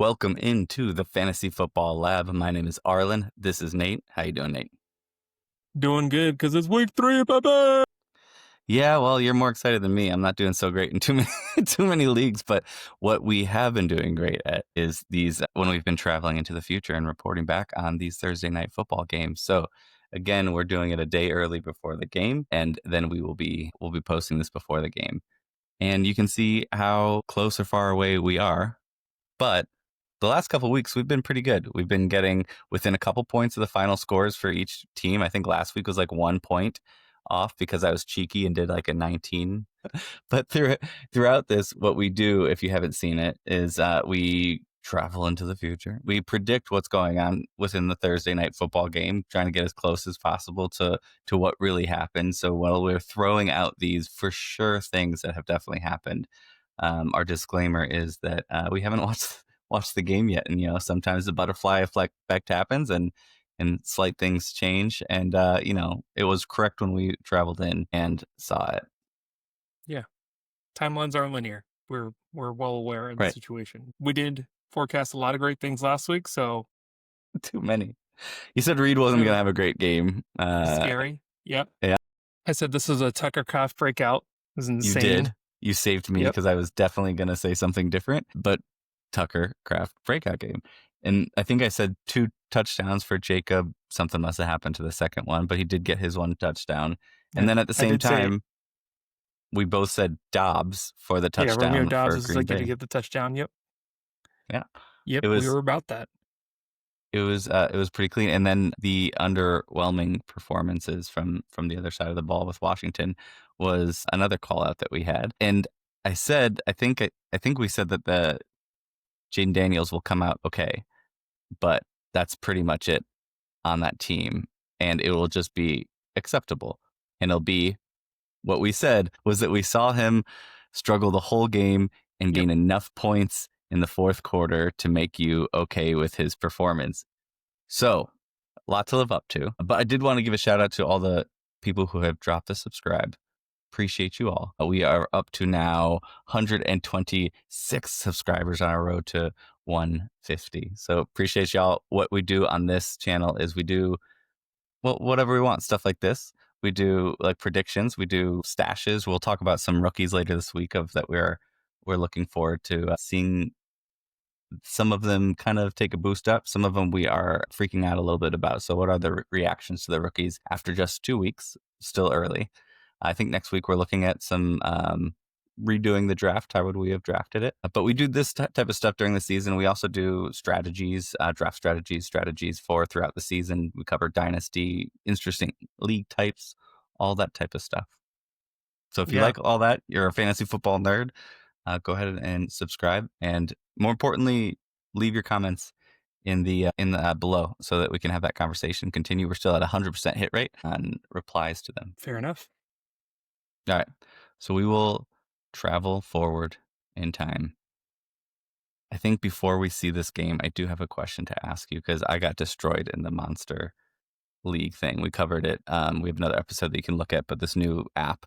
Welcome into the Fantasy Football Lab. My name is Arlen. This is Nate. How you doing, Nate? Doing good because it's week 3, baby. Yeah, well, you're more excited than me. I'm not doing so great in too many too many leagues, but what we have been doing great at is these when we've been traveling into the future and reporting back on these Thursday night football games. So again, we're doing it a day early before the game, and then we'll be posting this before the game. And you can see how close or far away we are. But the last couple of weeks, we've been pretty good. We've been getting within a couple points of the final scores for each team. I think last week was like 1 point off because I was cheeky and did like a 19. But throughout this, what we do, if you haven't seen it, is we travel into the future. We predict what's going on within the Thursday night football game, trying to get as close as possible to what really happened. So while we're throwing out these for sure things that have definitely happened, our disclaimer is that we haven't watched the game yet, and sometimes the butterfly effect happens, and slight things change, and it was correct when we traveled in and saw it. Yeah, timelines aren't linear. We're well aware of the Right. situation. We did forecast a lot of great things last week, so Too many. You said Reed wasn't going to have a great game. scary. Yep. Yeah. I said this was a Tucker Craft breakout. It was insane. You did. You saved me because I was definitely going to say something different, but Tucker Craft breakout game. And I think I said 2 touchdowns for Jacob. Something must have happened to the second one, but he did get his 1 touchdown. And then at the same time, we both said Dobbs for the touchdown. Yeah, Romeo Dobbs for is Green going to Bay. get the touchdown. Yep. Yeah. Yep. We were about that. It was pretty clean. And then the underwhelming performances from the other side of the ball with Washington was another call out that we had. And I think we said that the Jaden Daniels will come out okay, but that's pretty much it on that team, and it will just be acceptable. And it'll be what we said was that we saw him struggle the whole game and gain enough points in the fourth quarter to make you okay with his performance. So, a lot to live up to. But I did want to give a shout out to all the people who have dropped the subscribe. Appreciate you all. We are up to now 126 subscribers on our road to 150. So appreciate y'all. What we do on this channel is we do whatever we want, stuff like this. We do like predictions. We do stashes. We'll talk about some rookies later this week that we're looking forward to seeing. Some of them kind of take a boost up. Some of them we are freaking out a little bit about. So what are the reactions to the rookies after just 2 weeks? Still early. I think next week we're looking at some redoing the draft. How would we have drafted it? But we do this type of stuff during the season. We also do strategies, draft strategies for throughout the season. We cover dynasty, interesting league types, all that type of stuff. So if you like all that, you're a fantasy football nerd, go ahead and subscribe. And more importantly, leave your comments in the below so that we can have that conversation continue. We're still at 100% hit rate on replies to them. Fair enough. All right. So we will travel forward in time. I think before we see this game, I do have a question to ask you because I got destroyed in the Monster League thing. We covered it. We have another episode that you can look at, but this new app,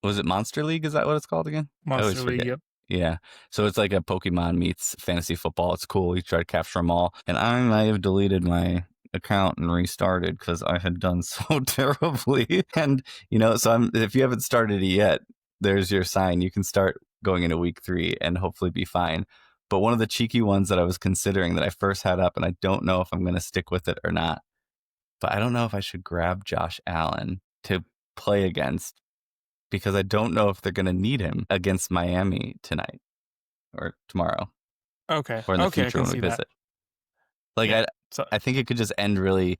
was it Monster League? Is that what it's called again? Monster League, yep. Yeah. So it's like a Pokemon meets fantasy football. It's cool. You try to capture them all. And I might have deleted my account and restarted because I had done so terribly. And, so if you haven't started it yet, there's your sign. You can start going into week 3 and hopefully be fine. But one of the cheeky ones that I was considering that I first had up, and I don't know if I'm going to stick with it or not, but I don't know if I should grab Josh Allen to play against because I don't know if they're going to need him against Miami tonight or tomorrow. Okay. Or in the future when we visit. I think it could just end really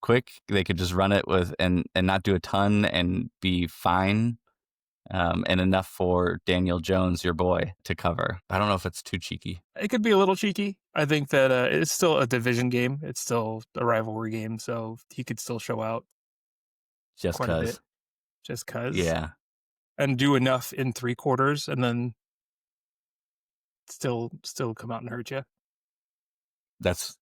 quick. They could just run it with and not do a ton and be fine. And enough for Daniel Jones, your boy, to cover. I don't know if it's too cheeky. It could be a little cheeky. I think that it's still a division game. It's still a rivalry game, so he could still show out. Just because. Just because. Yeah. And do enough in 3 quarters and then still come out and hurt you. That's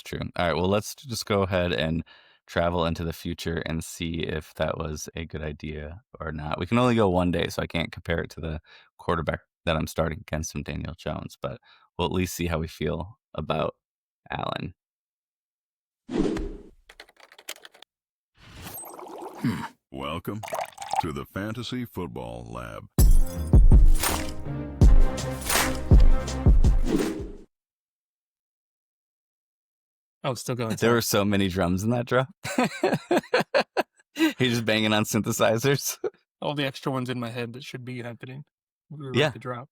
true. All right, well, let's just go ahead and travel into the future and see if that was a good idea or not. We can only go one day, so I can't compare it to the quarterback that I'm starting against some Daniel Jones, but we'll at least see how we feel about Allen. Welcome to the Fantasy Football Lab. Oh, still going. There were so many drums in that drop. He's just banging on synthesizers. All the extra ones in my head that should be happening. We were Yeah. at the drop.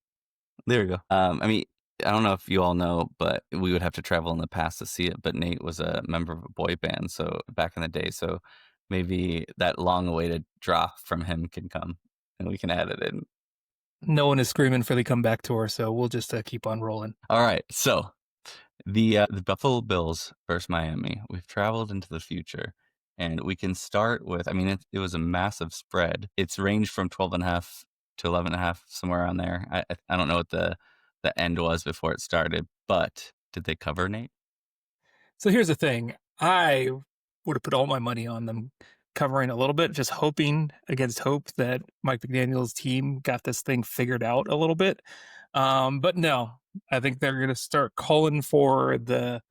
There we go. I mean, I don't know if you all know, but we would have to travel in the past to see it. But Nate was a member of a boy band, so back in the day, so maybe that long-awaited drop from him can come, and we can add it in. No one is screaming for the comeback tour, so we'll just keep on rolling. All right, so the Buffalo Bills versus Miami. We've traveled into the future, and we can start with. I mean, it was a massive spread. It's ranged from 12.5 to 11.5, somewhere around there. I don't know what the end was before it started, but did they cover, Nate? So here's the thing. I would have put all my money on them covering a little bit, just hoping against hope that Mike McDaniel's team got this thing figured out a little bit. But no, I think they're going to start calling for the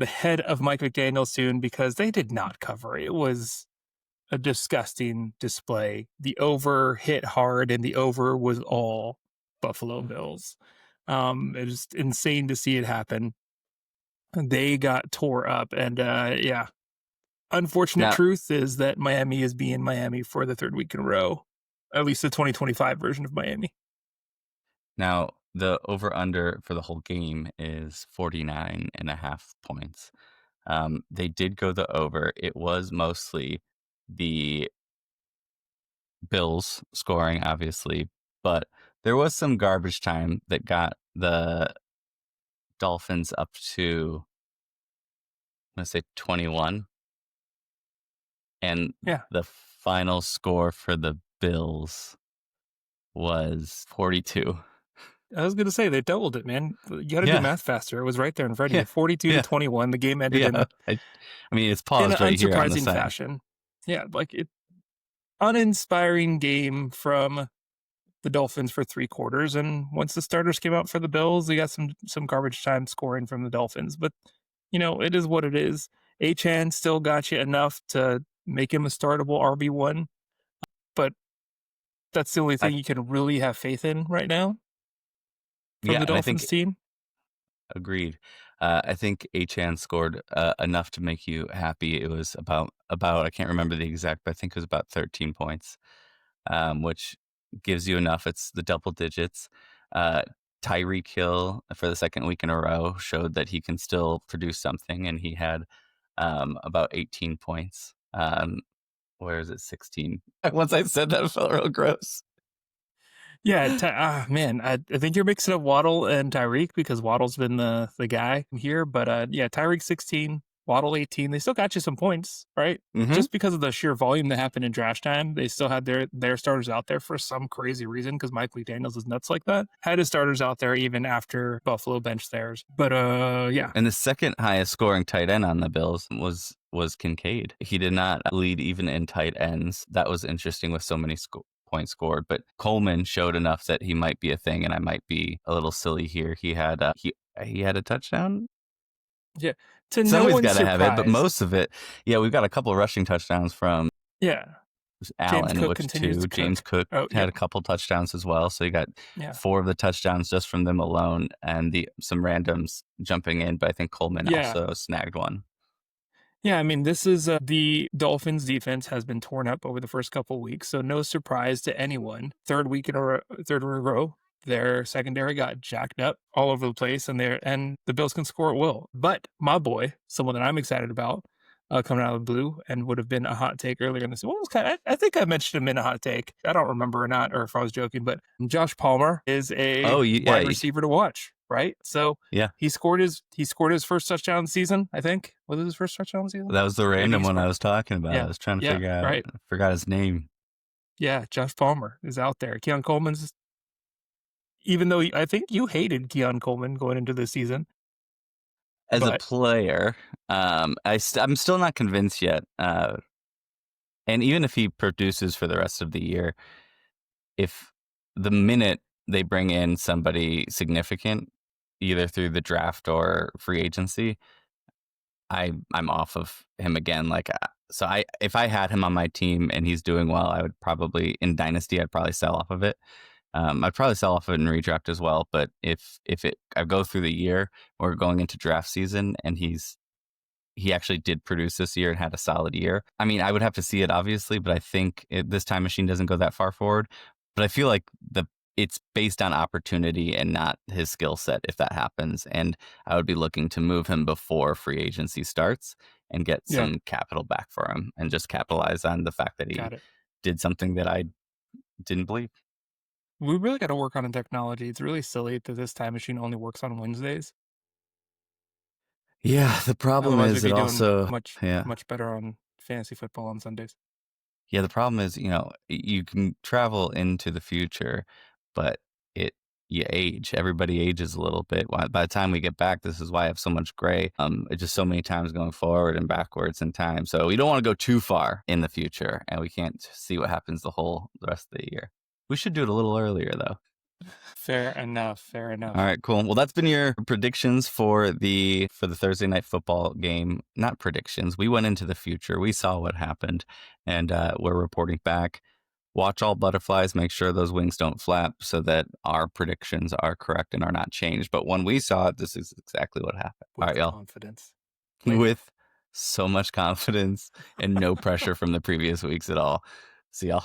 head of Mike McDaniel soon, because they did not cover. It was a disgusting display. The over hit hard, and the over was all Buffalo Bills. It was insane to see it happen. They got tore up, and yeah. Unfortunate truth is that Miami is being Miami for the third week in a row, at least the 2025 version of Miami. Now, the over-under for the whole game is 49.5 points. They did go the over. It was mostly the Bills scoring, obviously, but there was some garbage time that got the Dolphins up to, I'm going to say 21. And the final score for the Bills was 42. I was going to say, they doubled it, man. You got to do math faster. It was right there in front of you. 42 to 21. The game ended in I mean, it's paused in an right here on the unsurprising side. fashion. Yeah, like uninspiring game from the Dolphins for 3 quarters. And once the starters came out for the Bills, they got some garbage time scoring from the Dolphins. But, it is what it is. Achane still got you enough to make him a startable RB1. But that's the only thing you can really have faith in right now from the Dolphins team. Agreed. I think Achane scored enough to make you happy. It was about I can't remember the exact, but I think it was about 13 points, which gives you enough. It's the double digits. Tyreek Hill, for the second week in a row, showed that he can still produce something, and he had about 18 points. Where is it? 16. Once I said that, it felt real gross. Yeah, man, I think you're mixing up Waddle and Tyreek, because Waddle's been the guy here. But yeah, Tyreek 16, Waddle 18. They still got you some points, right? Mm-hmm. Just because of the sheer volume that happened in trash time, they still had their starters out there for some crazy reason, because Mike McDaniels is nuts like that. Had his starters out there even after Buffalo benched theirs. But yeah. And the second highest scoring tight end on the Bills was Kincaid. He did not lead even in tight ends. That was interesting with so many points scored, but Coleman showed enough that he might be a thing, and I might be a little silly here. He had he had a touchdown. Yeah, somebody's got to have it, but most of it, we've got a couple of rushing touchdowns from Allen, James Cook had a couple touchdowns as well. So you got 4 of the touchdowns just from them alone, and some randoms jumping in. But I think Coleman also snagged one. Yeah, I mean, this is the Dolphins defense has been torn up over the first couple of weeks, so no surprise to anyone. Third week in a row, their secondary got jacked up all over the place, and the Bills can score at will. But my boy, someone that I'm excited about, coming out of the blue, and would have been a hot take earlier in this. I think I mentioned him in a hot take. I don't remember or not, or if I was joking, but Josh Palmer is a wide receiver to watch. Right, so he scored his first touchdown of the season. I think was it his first touchdown of the season? That was the random one I was talking about. I was trying to figure out. Right. I forgot his name. Yeah, Josh Palmer is out there. Keon Coleman's, even though I think you hated Keon Coleman going into this season as a player, I'm still not convinced yet. And even if he produces for the rest of the year, if the minute they bring in somebody significant, either through the draft or free agency, I'm off of him again. Like, so if I had him on my team and he's doing well, I would probably in dynasty I'd probably sell off of it. I'd probably sell off of it in redraft as well. But if I go through the year or going into draft season and he actually did produce this year and had a solid year. I mean, I would have to see it obviously, but I think this time machine doesn't go that far forward. But I feel like it's based on opportunity and not his skill set if that happens. And I would be looking to move him before free agency starts and get Yeah. some capital back for him and just capitalize on the fact that he Got it. did something that I didn't believe. We really got to work on the technology. It's really silly that this time machine only works on Wednesdays. Yeah, the problem Otherwise, we'd is it be doing also much better on fantasy football on Sundays. Yeah, the problem is, you can travel into the future, but you age. Everybody ages a little bit. By the time we get back, this is why I have so much gray. It's just so many times going forward and backwards in time. So we don't want to go too far in the future, and we can't see what happens the rest of the year. We should do it a little earlier, though. Fair enough. Fair enough. All right, cool. Well, that's been your predictions for the Thursday night football game. Not predictions. We went into the future. We saw what happened, and we're reporting back. Watch all butterflies. Make sure those wings don't flap so that our predictions are correct and are not changed. But when we saw it, this is exactly what happened. With All right, y'all. confidence. With so much confidence and no pressure from the previous weeks at all. See y'all.